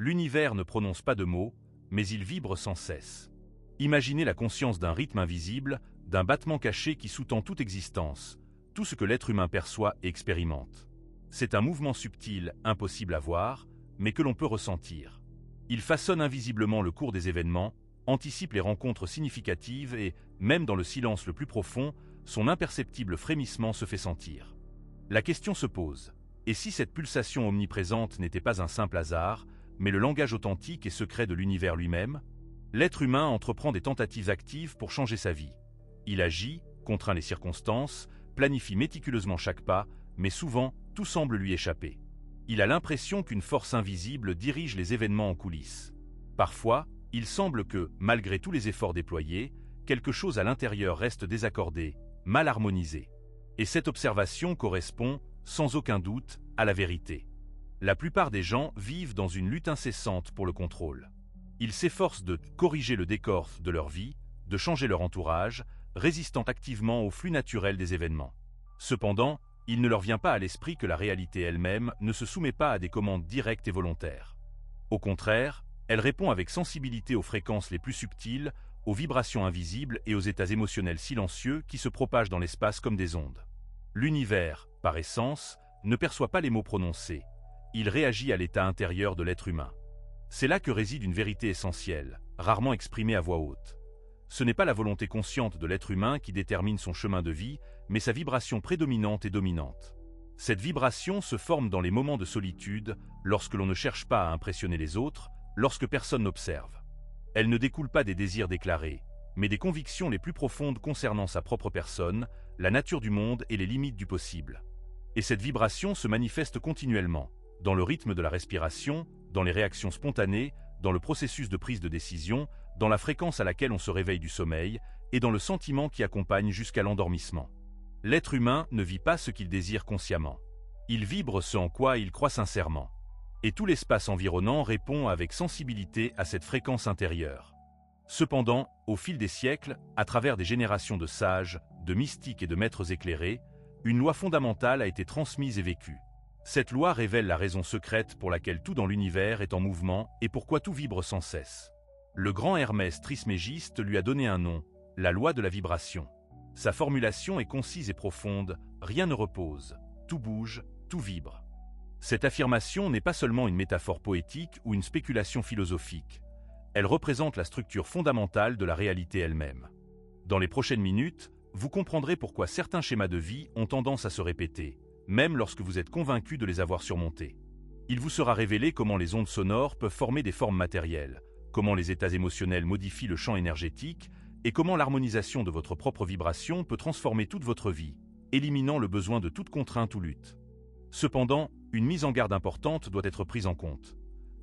L'univers ne prononce pas de mots, mais il vibre sans cesse. Imaginez la conscience d'un rythme invisible, d'un battement caché qui sous-tend toute existence, tout ce que l'être humain perçoit et expérimente. C'est un mouvement subtil, impossible à voir, mais que l'on peut ressentir. Il façonne invisiblement le cours des événements, anticipe les rencontres significatives et, même dans le silence le plus profond, son imperceptible frémissement se fait sentir. La question se pose, et si cette pulsation omniprésente n'était pas un simple hasard, mais le langage authentique et secret de l'univers lui-même? L'être humain entreprend des tentatives actives pour changer sa vie. Il agit, contraint les circonstances, planifie méticuleusement chaque pas, mais souvent, tout semble lui échapper. Il a l'impression qu'une force invisible dirige les événements en coulisses. Parfois, il semble que, malgré tous les efforts déployés, quelque chose à l'intérieur reste désaccordé, mal harmonisé. Et cette observation correspond, sans aucun doute, à la vérité. La plupart des gens vivent dans une lutte incessante pour le contrôle. Ils s'efforcent de corriger le décor de leur vie, de changer leur entourage, résistant activement au flux naturel des événements. Cependant, il ne leur vient pas à l'esprit que la réalité elle-même ne se soumet pas à des commandes directes et volontaires. Au contraire, elle répond avec sensibilité aux fréquences les plus subtiles, aux vibrations invisibles et aux états émotionnels silencieux qui se propagent dans l'espace comme des ondes. L'univers, par essence, ne perçoit pas les mots prononcés. Il réagit à l'état intérieur de l'être humain. C'est là que réside une vérité essentielle, rarement exprimée à voix haute. Ce n'est pas la volonté consciente de l'être humain qui détermine son chemin de vie, mais sa vibration prédominante et dominante. Cette vibration se forme dans les moments de solitude, lorsque l'on ne cherche pas à impressionner les autres, lorsque personne n'observe. Elle ne découle pas des désirs déclarés, mais des convictions les plus profondes concernant sa propre personne, la nature du monde et les limites du possible. Et cette vibration se manifeste continuellement, dans le rythme de la respiration, dans les réactions spontanées, dans le processus de prise de décision, dans la fréquence à laquelle on se réveille du sommeil, et dans le sentiment qui accompagne jusqu'à l'endormissement. L'être humain ne vit pas ce qu'il désire consciemment. Il vibre ce en quoi il croit sincèrement. Et tout l'espace environnant répond avec sensibilité à cette fréquence intérieure. Cependant, au fil des siècles, à travers des générations de sages, de mystiques et de maîtres éclairés, une loi fondamentale a été transmise et vécue. Cette loi révèle la raison secrète pour laquelle tout dans l'univers est en mouvement et pourquoi tout vibre sans cesse. Le grand Hermès Trismégiste lui a donné un nom, la loi de la vibration. Sa formulation est concise et profonde, rien ne repose, tout bouge, tout vibre. Cette affirmation n'est pas seulement une métaphore poétique ou une spéculation philosophique. Elle représente la structure fondamentale de la réalité elle-même. Dans les prochaines minutes, vous comprendrez pourquoi certains schémas de vie ont tendance à se répéter, même lorsque vous êtes convaincu de les avoir surmontés. Il vous sera révélé comment les ondes sonores peuvent former des formes matérielles, comment les états émotionnels modifient le champ énergétique et comment l'harmonisation de votre propre vibration peut transformer toute votre vie, éliminant le besoin de toute contrainte ou lutte. Cependant, une mise en garde importante doit être prise en compte.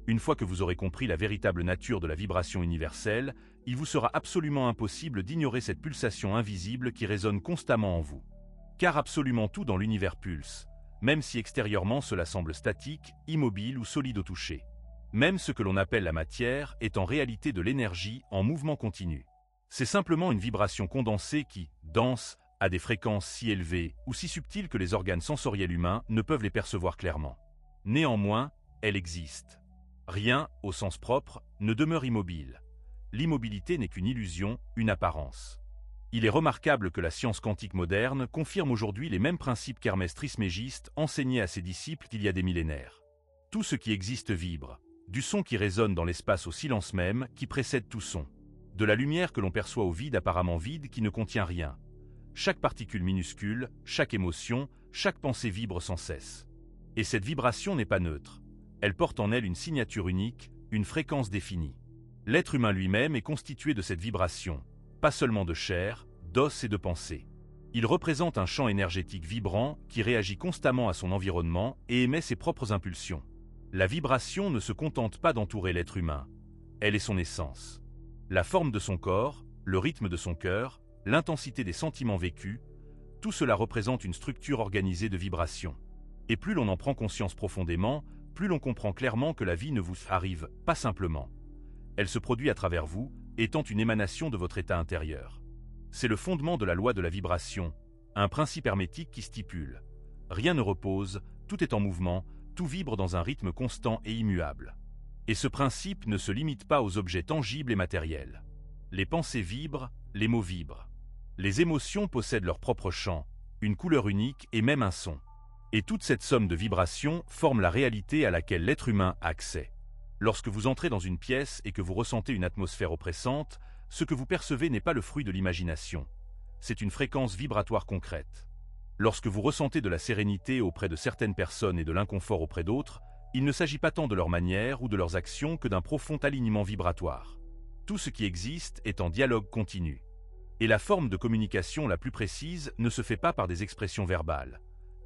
Une fois que vous aurez compris la véritable nature de la vibration universelle, il vous sera absolument impossible d'ignorer cette pulsation invisible qui résonne constamment en vous. Car absolument tout dans l'univers pulse, même si extérieurement cela semble statique, immobile ou solide au toucher. Même ce que l'on appelle la matière est en réalité de l'énergie en mouvement continu. C'est simplement une vibration condensée qui, danse, à des fréquences si élevées ou si subtiles que les organes sensoriels humains ne peuvent les percevoir clairement. Néanmoins, elle existe. Rien, au sens propre, ne demeure immobile. L'immobilité n'est qu'une illusion, une apparence. Il est remarquable que la science quantique moderne confirme aujourd'hui les mêmes principes qu'Hermès Trismégiste enseignait à ses disciples il y a des millénaires. Tout ce qui existe vibre, du son qui résonne dans l'espace au silence même qui précède tout son, de la lumière que l'on perçoit au vide apparemment vide qui ne contient rien. Chaque particule minuscule, chaque émotion, chaque pensée vibre sans cesse. Et cette vibration n'est pas neutre. Elle porte en elle une signature unique, une fréquence définie. L'être humain lui-même est constitué de cette vibration, pas seulement de chair, d'os et de pensée. Il représente un champ énergétique vibrant qui réagit constamment à son environnement et émet ses propres impulsions. La vibration ne se contente pas d'entourer l'être humain, elle est son essence. La forme de son corps, le rythme de son cœur, l'intensité des sentiments vécus, tout cela représente une structure organisée de vibrations. Et plus l'on en prend conscience profondément, plus l'on comprend clairement que la vie ne vous arrive pas simplement. Elle se produit à travers vous, étant une émanation de votre état intérieur. C'est le fondement de la loi de la vibration, un principe hermétique qui stipule « Rien ne repose, tout est en mouvement, tout vibre dans un rythme constant et immuable ». Et ce principe ne se limite pas aux objets tangibles et matériels. Les pensées vibrent, les mots vibrent. Les émotions possèdent leur propre champ, une couleur unique et même un son. Et toute cette somme de vibrations forme la réalité à laquelle l'être humain a accès. Lorsque vous entrez dans une pièce et que vous ressentez une atmosphère oppressante, ce que vous percevez n'est pas le fruit de l'imagination. C'est une fréquence vibratoire concrète. Lorsque vous ressentez de la sérénité auprès de certaines personnes et de l'inconfort auprès d'autres, il ne s'agit pas tant de leur manière ou de leurs actions que d'un profond alignement vibratoire. Tout ce qui existe est en dialogue continu. Et la forme de communication la plus précise ne se fait pas par des expressions verbales.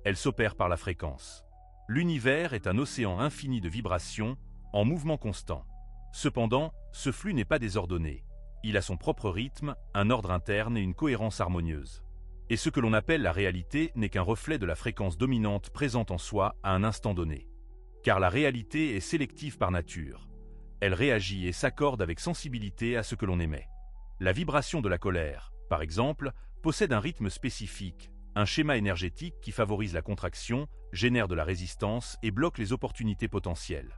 Elle s'opère par la fréquence. L'univers est un océan infini de vibrations, en mouvement constant. Cependant, ce flux n'est pas désordonné. Il a son propre rythme, un ordre interne et une cohérence harmonieuse. Et ce que l'on appelle la réalité n'est qu'un reflet de la fréquence dominante présente en soi à un instant donné. Car la réalité est sélective par nature. Elle réagit et s'accorde avec sensibilité à ce que l'on émet. La vibration de la colère, par exemple, possède un rythme spécifique, un schéma énergétique qui favorise la contraction, génère de la résistance et bloque les opportunités potentielles.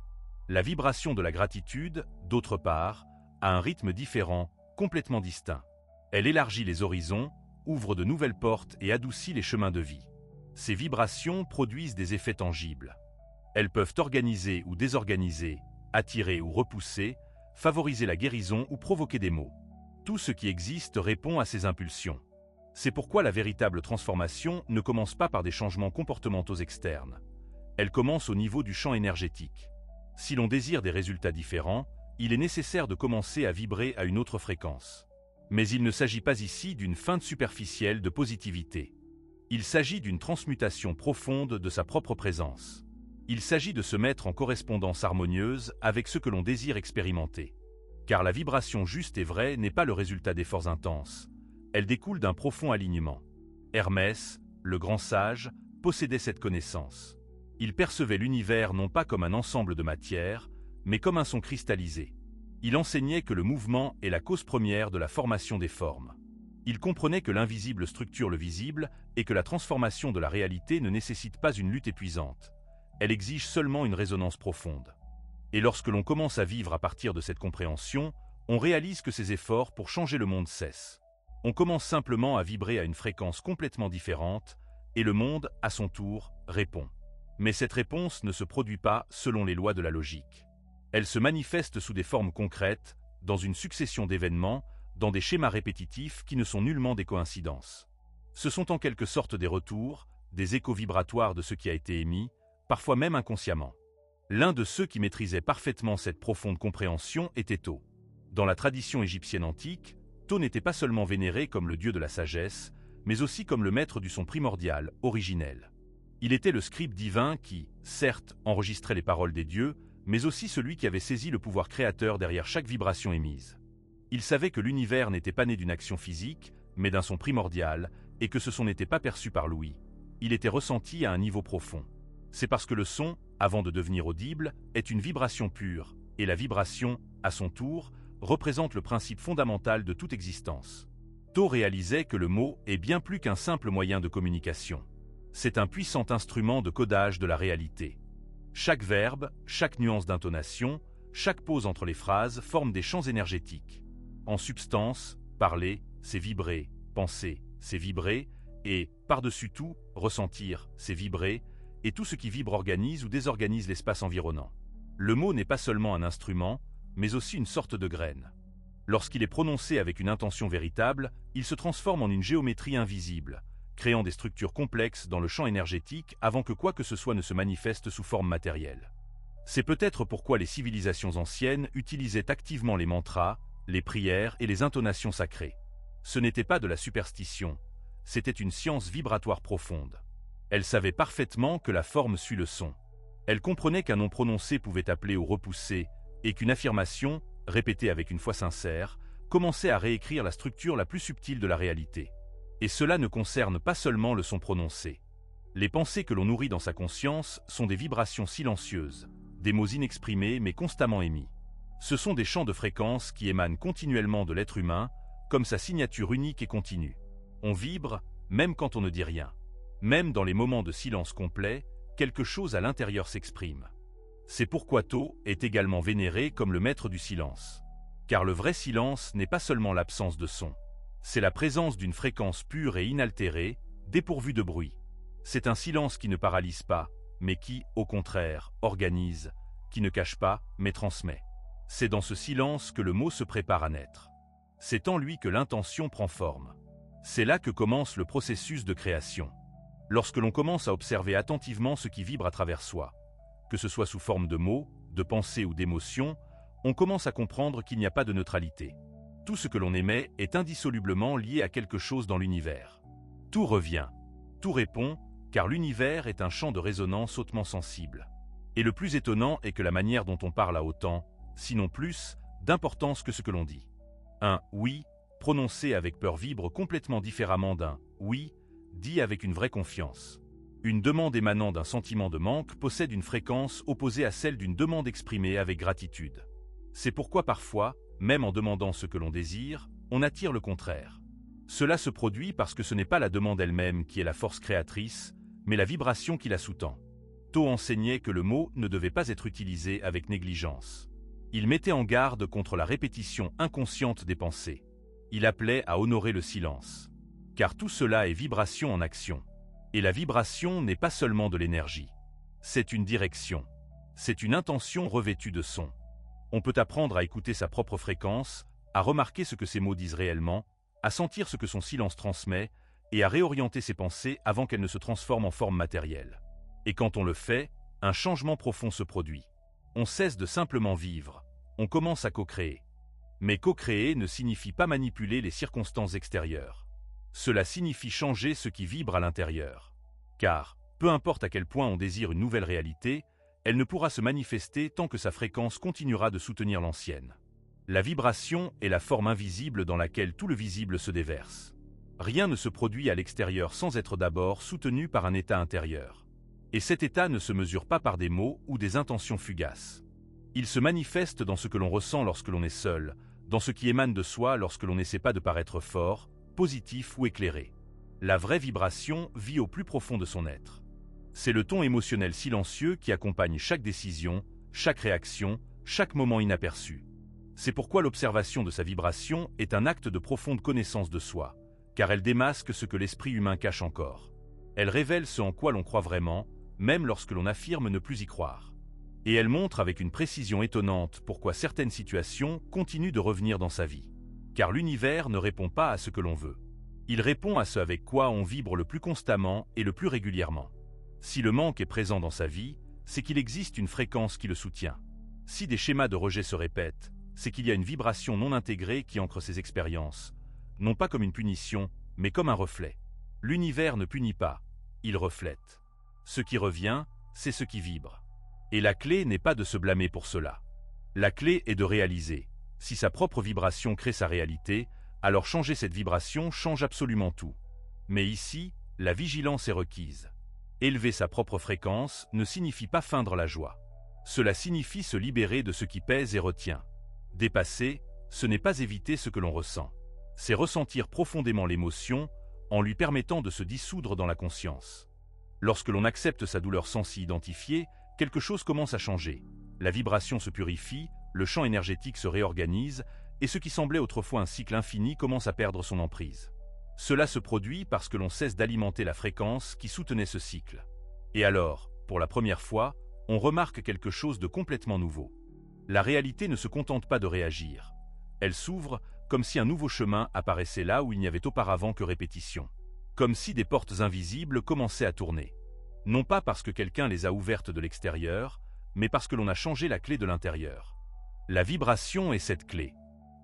La vibration de la gratitude, d'autre part, a un rythme différent, complètement distinct. Elle élargit les horizons, ouvre de nouvelles portes et adoucit les chemins de vie. Ces vibrations produisent des effets tangibles. Elles peuvent organiser ou désorganiser, attirer ou repousser, favoriser la guérison ou provoquer des maux. Tout ce qui existe répond à ces impulsions. C'est pourquoi la véritable transformation ne commence pas par des changements comportementaux externes. Elle commence au niveau du champ énergétique. Si l'on désire des résultats différents, il est nécessaire de commencer à vibrer à une autre fréquence. Mais il ne s'agit pas ici d'une feinte superficielle de positivité. Il s'agit d'une transmutation profonde de sa propre présence. Il s'agit de se mettre en correspondance harmonieuse avec ce que l'on désire expérimenter. Car la vibration juste et vraie n'est pas le résultat d'efforts intenses. Elle découle d'un profond alignement. Hermès, le grand sage, possédait cette connaissance. Il percevait l'univers non pas comme un ensemble de matière, mais comme un son cristallisé. Il enseignait que le mouvement est la cause première de la formation des formes. Il comprenait que l'invisible structure le visible et que la transformation de la réalité ne nécessite pas une lutte épuisante. Elle exige seulement une résonance profonde. Et lorsque l'on commence à vivre à partir de cette compréhension, on réalise que ces efforts pour changer le monde cessent. On commence simplement à vibrer à une fréquence complètement différente, et le monde, à son tour, répond. Mais cette réponse ne se produit pas selon les lois de la logique. Elle se manifeste sous des formes concrètes, dans une succession d'événements, dans des schémas répétitifs qui ne sont nullement des coïncidences. Ce sont en quelque sorte des retours, des échos vibratoires de ce qui a été émis, parfois même inconsciemment. L'un de ceux qui maîtrisaient parfaitement cette profonde compréhension était Thoth. Dans la tradition égyptienne antique, Thoth n'était pas seulement vénéré comme le dieu de la sagesse, mais aussi comme le maître du son primordial, originel. Il était le scribe divin qui, certes, enregistrait les paroles des dieux, mais aussi celui qui avait saisi le pouvoir créateur derrière chaque vibration émise. Il savait que l'univers n'était pas né d'une action physique, mais d'un son primordial, et que ce son n'était pas perçu par l'ouïe. Il était ressenti à un niveau profond. C'est parce que le son, avant de devenir audible, est une vibration pure, et la vibration, à son tour, représente le principe fondamental de toute existence. Thoth réalisait que le mot est bien plus qu'un simple moyen de communication. C'est un puissant instrument de codage de la réalité. Chaque verbe, chaque nuance d'intonation, chaque pause entre les phrases forment des champs énergétiques. En substance, parler, c'est vibrer, penser, c'est vibrer, et, par-dessus tout, ressentir, c'est vibrer, et tout ce qui vibre organise ou désorganise l'espace environnant. Le mot n'est pas seulement un instrument, mais aussi une sorte de graine. Lorsqu'il est prononcé avec une intention véritable, il se transforme en une géométrie invisible, créant des structures complexes dans le champ énergétique avant que quoi que ce soit ne se manifeste sous forme matérielle. C'est peut-être pourquoi les civilisations anciennes utilisaient activement les mantras, les prières et les intonations sacrées. Ce n'était pas de la superstition, c'était une science vibratoire profonde. Elle savait parfaitement que la forme suit le son. Elle comprenait qu'un nom prononcé pouvait appeler ou repousser, et qu'une affirmation, répétée avec une foi sincère, commençait à réécrire la structure la plus subtile de la réalité. Et cela ne concerne pas seulement le son prononcé. Les pensées que l'on nourrit dans sa conscience sont des vibrations silencieuses, des mots inexprimés mais constamment émis. Ce sont des champs de fréquences qui émanent continuellement de l'être humain, comme sa signature unique et continue. On vibre, même quand on ne dit rien. Même dans les moments de silence complet, quelque chose à l'intérieur s'exprime. C'est pourquoi Tho est également vénéré comme le maître du silence. Car le vrai silence n'est pas seulement l'absence de son. C'est la présence d'une fréquence pure et inaltérée, dépourvue de bruit. C'est un silence qui ne paralyse pas, mais qui, au contraire, organise, qui ne cache pas, mais transmet. C'est dans ce silence que le mot se prépare à naître. C'est en lui que l'intention prend forme. C'est là que commence le processus de création. Lorsque l'on commence à observer attentivement ce qui vibre à travers soi, que ce soit sous forme de mots, de pensées ou d'émotions, on commence à comprendre qu'il n'y a pas de neutralité. Tout ce que l'on émet est indissolublement lié à quelque chose dans l'univers. Tout revient, tout répond, car l'univers est un champ de résonance hautement sensible. Et le plus étonnant est que la manière dont on parle a autant, sinon plus, d'importance que ce que l'on dit. Un « oui » prononcé avec peur vibre complètement différemment d'un « oui » dit avec une vraie confiance. Une demande émanant d'un sentiment de manque possède une fréquence opposée à celle d'une demande exprimée avec gratitude. C'est pourquoi parfois, même en demandant ce que l'on désire, on attire le contraire. Cela se produit parce que ce n'est pas la demande elle-même qui est la force créatrice, mais la vibration qui la sous-tend. Tho enseignait que le mot ne devait pas être utilisé avec négligence. Il mettait en garde contre la répétition inconsciente des pensées. Il appelait à honorer le silence. Car tout cela est vibration en action. Et la vibration n'est pas seulement de l'énergie. C'est une direction. C'est une intention revêtue de son. On peut apprendre à écouter sa propre fréquence, à remarquer ce que ses mots disent réellement, à sentir ce que son silence transmet, et à réorienter ses pensées avant qu'elles ne se transforment en forme matérielle. Et quand on le fait, un changement profond se produit. On cesse de simplement vivre, on commence à co-créer. Mais co-créer ne signifie pas manipuler les circonstances extérieures. Cela signifie changer ce qui vibre à l'intérieur. Car, peu importe à quel point on désire une nouvelle réalité, elle ne pourra se manifester tant que sa fréquence continuera de soutenir l'ancienne. La vibration est la forme invisible dans laquelle tout le visible se déverse. Rien ne se produit à l'extérieur sans être d'abord soutenu par un état intérieur. Et cet état ne se mesure pas par des mots ou des intentions fugaces. Il se manifeste dans ce que l'on ressent lorsque l'on est seul, dans ce qui émane de soi lorsque l'on n'essaie pas de paraître fort, positif ou éclairé. La vraie vibration vit au plus profond de son être. C'est le ton émotionnel silencieux qui accompagne chaque décision, chaque réaction, chaque moment inaperçu. C'est pourquoi l'observation de sa vibration est un acte de profonde connaissance de soi, car elle démasque ce que l'esprit humain cache encore. Elle révèle ce en quoi l'on croit vraiment, même lorsque l'on affirme ne plus y croire. Et elle montre avec une précision étonnante pourquoi certaines situations continuent de revenir dans sa vie. Car l'univers ne répond pas à ce que l'on veut. Il répond à ce avec quoi on vibre le plus constamment et le plus régulièrement. Si le manque est présent dans sa vie, c'est qu'il existe une fréquence qui le soutient. Si des schémas de rejet se répètent, c'est qu'il y a une vibration non intégrée qui ancre ces expériences, non pas comme une punition, mais comme un reflet. L'univers ne punit pas, il reflète. Ce qui revient, c'est ce qui vibre. Et la clé n'est pas de se blâmer pour cela. La clé est de réaliser. Si sa propre vibration crée sa réalité, alors changer cette vibration change absolument tout. Mais ici, la vigilance est requise. Élever sa propre fréquence ne signifie pas feindre la joie. Cela signifie se libérer de ce qui pèse et retient. Dépasser, ce n'est pas éviter ce que l'on ressent. C'est ressentir profondément l'émotion en lui permettant de se dissoudre dans la conscience. Lorsque l'on accepte sa douleur sans s'y identifier, quelque chose commence à changer. La vibration se purifie, le champ énergétique se réorganise, et ce qui semblait autrefois un cycle infini commence à perdre son emprise. Cela se produit parce que l'on cesse d'alimenter la fréquence qui soutenait ce cycle. Et alors, pour la première fois, on remarque quelque chose de complètement nouveau. La réalité ne se contente pas de réagir. Elle s'ouvre comme si un nouveau chemin apparaissait là où il n'y avait auparavant que répétition. Comme si des portes invisibles commençaient à tourner. Non pas parce que quelqu'un les a ouvertes de l'extérieur, mais parce que l'on a changé la clé de l'intérieur. La vibration est cette clé.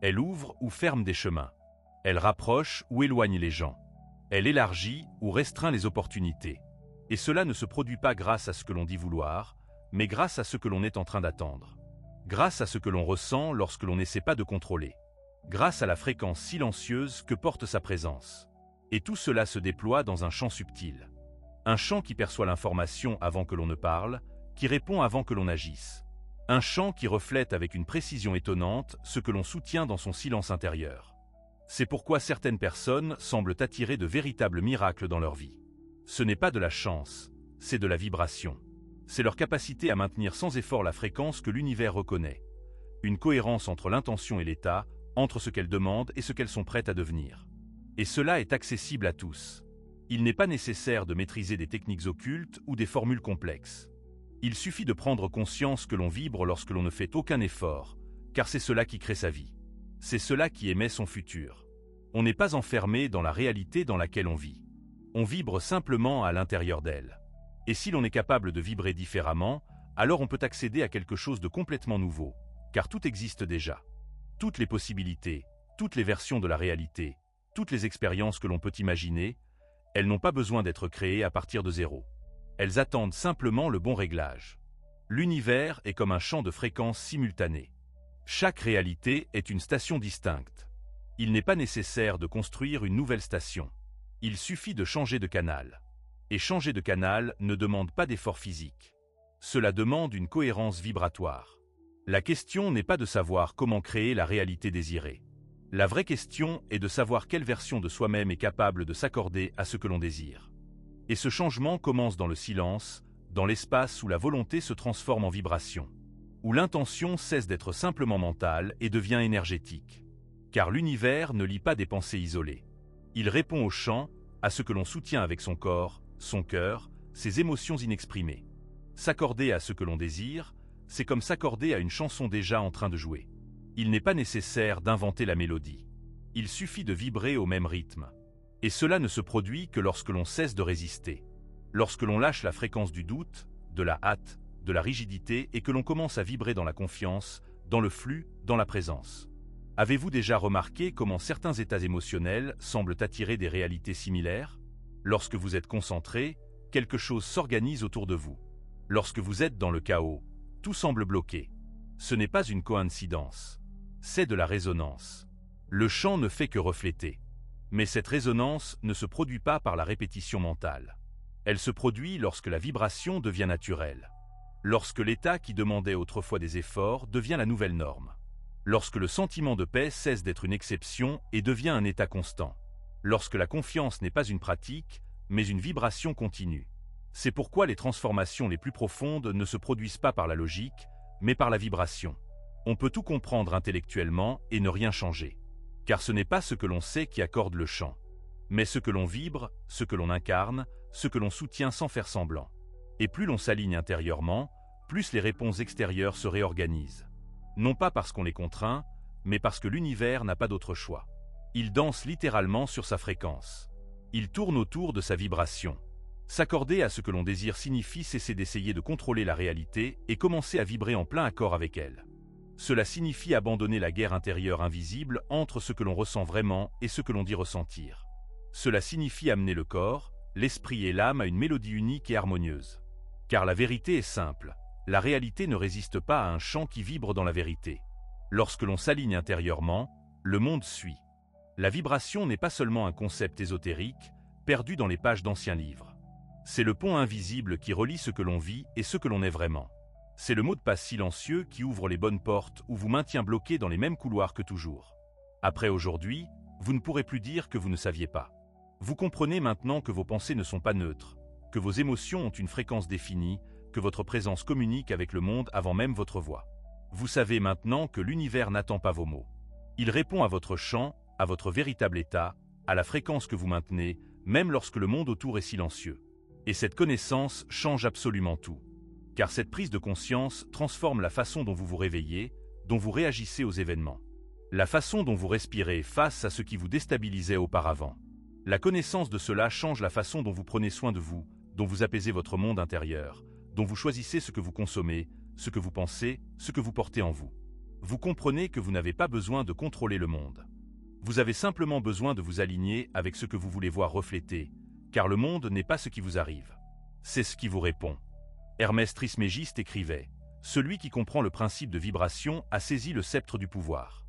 Elle ouvre ou ferme des chemins. Elle rapproche ou éloigne les gens. Elle élargit ou restreint les opportunités. Et cela ne se produit pas grâce à ce que l'on dit vouloir, mais grâce à ce que l'on est en train d'attendre. Grâce à ce que l'on ressent lorsque l'on n'essaie pas de contrôler. Grâce à la fréquence silencieuse que porte sa présence. Et tout cela se déploie dans un champ subtil. Un champ qui perçoit l'information avant que l'on ne parle, qui répond avant que l'on agisse. Un champ qui reflète avec une précision étonnante ce que l'on soutient dans son silence intérieur. C'est pourquoi certaines personnes semblent attirer de véritables miracles dans leur vie. Ce n'est pas de la chance, c'est de la vibration. C'est leur capacité à maintenir sans effort la fréquence que l'univers reconnaît. Une cohérence entre l'intention et l'état, entre ce qu'elles demandent et ce qu'elles sont prêtes à devenir. Et cela est accessible à tous. Il n'est pas nécessaire de maîtriser des techniques occultes ou des formules complexes. Il suffit de prendre conscience que l'on vibre lorsque l'on ne fait aucun effort, car c'est cela qui crée sa vie. C'est cela qui émet son futur. On n'est pas enfermé dans la réalité dans laquelle on vit. On vibre simplement à l'intérieur d'elle. Et si l'on est capable de vibrer différemment, alors on peut accéder à quelque chose de complètement nouveau, car tout existe déjà. Toutes les possibilités, toutes les versions de la réalité, toutes les expériences que l'on peut imaginer, elles n'ont pas besoin d'être créées à partir de zéro. Elles attendent simplement le bon réglage. L'univers est comme un champ de fréquences simultané. Chaque réalité est une station distincte. Il n'est pas nécessaire de construire une nouvelle station. Il suffit de changer de canal. Et changer de canal ne demande pas d'effort physique. Cela demande une cohérence vibratoire. La question n'est pas de savoir comment créer la réalité désirée. La vraie question est de savoir quelle version de soi-même est capable de s'accorder à ce que l'on désire. Et ce changement commence dans le silence, dans l'espace où la volonté se transforme en vibration, où l'intention cesse d'être simplement mentale et devient énergétique. Car l'univers ne lit pas des pensées isolées. Il répond au chant, à ce que l'on soutient avec son corps, son cœur, ses émotions inexprimées. S'accorder à ce que l'on désire, c'est comme s'accorder à une chanson déjà en train de jouer. Il n'est pas nécessaire d'inventer la mélodie. Il suffit de vibrer au même rythme. Et cela ne se produit que lorsque l'on cesse de résister. Lorsque l'on lâche la fréquence du doute, de la hâte, de la rigidité et que l'on commence à vibrer dans la confiance, dans le flux, dans la présence. Avez-vous déjà remarqué comment certains états émotionnels semblent attirer des réalités similaires? Lorsque vous êtes concentré, quelque chose s'organise autour de vous. Lorsque vous êtes dans le chaos, tout semble bloqué. Ce n'est pas une coïncidence. C'est de la résonance. Le chant ne fait que refléter. Mais cette résonance ne se produit pas par la répétition mentale. Elle se produit lorsque la vibration devient naturelle. Lorsque l'état qui demandait autrefois des efforts devient la nouvelle norme. Lorsque le sentiment de paix cesse d'être une exception et devient un état constant. Lorsque la confiance n'est pas une pratique, mais une vibration continue. C'est pourquoi les transformations les plus profondes ne se produisent pas par la logique, mais par la vibration. On peut tout comprendre intellectuellement et ne rien changer. Car ce n'est pas ce que l'on sait qui accorde le chant, mais ce que l'on vibre, ce que l'on incarne, ce que l'on soutient sans faire semblant. Et plus l'on s'aligne intérieurement, plus les réponses extérieures se réorganisent. Non pas parce qu'on les contraint, mais parce que l'univers n'a pas d'autre choix. Il danse littéralement sur sa fréquence. Il tourne autour de sa vibration. S'accorder à ce que l'on désire signifie cesser d'essayer de contrôler la réalité et commencer à vibrer en plein accord avec elle. Cela signifie abandonner la guerre intérieure invisible entre ce que l'on ressent vraiment et ce que l'on dit ressentir. Cela signifie amener le corps, l'esprit et l'âme à une mélodie unique et harmonieuse. Car la vérité est simple. La réalité ne résiste pas à un chant qui vibre dans la vérité. Lorsque l'on s'aligne intérieurement, le monde suit. La vibration n'est pas seulement un concept ésotérique, perdu dans les pages d'anciens livres. C'est le pont invisible qui relie ce que l'on vit et ce que l'on est vraiment. C'est le mot de passe silencieux qui ouvre les bonnes portes ou vous maintient bloqué dans les mêmes couloirs que toujours. Après aujourd'hui, vous ne pourrez plus dire que vous ne saviez pas. Vous comprenez maintenant que vos pensées ne sont pas neutres, que vos émotions ont une fréquence définie, que votre présence communique avec le monde avant même votre voix. Vous savez maintenant que l'univers n'attend pas vos mots. Il répond à votre chant, à votre véritable état, à la fréquence que vous maintenez, même lorsque le monde autour est silencieux. Et cette connaissance change absolument tout. Car cette prise de conscience transforme la façon dont vous vous réveillez, dont vous réagissez aux événements. La façon dont vous respirez face à ce qui vous déstabilisait auparavant. La connaissance de cela change la façon dont vous prenez soin de vous, dont vous apaisez votre monde intérieur, dont vous choisissez ce que vous consommez, ce que vous pensez, ce que vous portez en vous. Vous comprenez que vous n'avez pas besoin de contrôler le monde. Vous avez simplement besoin de vous aligner avec ce que vous voulez voir refléter, car le monde n'est pas ce qui vous arrive. C'est ce qui vous répond. Hermès Trismégiste écrivait « Celui qui comprend le principe de vibration a saisi le sceptre du pouvoir. »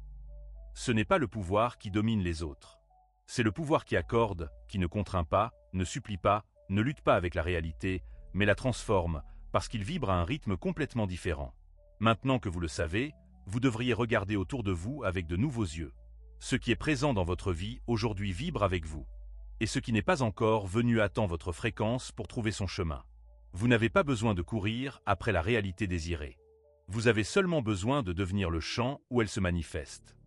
Ce n'est pas le pouvoir qui domine les autres. C'est le pouvoir qui accorde, qui ne contraint pas, ne supplie pas, ne lutte pas avec la réalité, mais la transforme, parce qu'il vibre à un rythme complètement différent. Maintenant que vous le savez, vous devriez regarder autour de vous avec de nouveaux yeux. Ce qui est présent dans votre vie aujourd'hui vibre avec vous. Et ce qui n'est pas encore venu attend votre fréquence pour trouver son chemin. Vous n'avez pas besoin de courir après la réalité désirée. Vous avez seulement besoin de devenir le champ où elle se manifeste.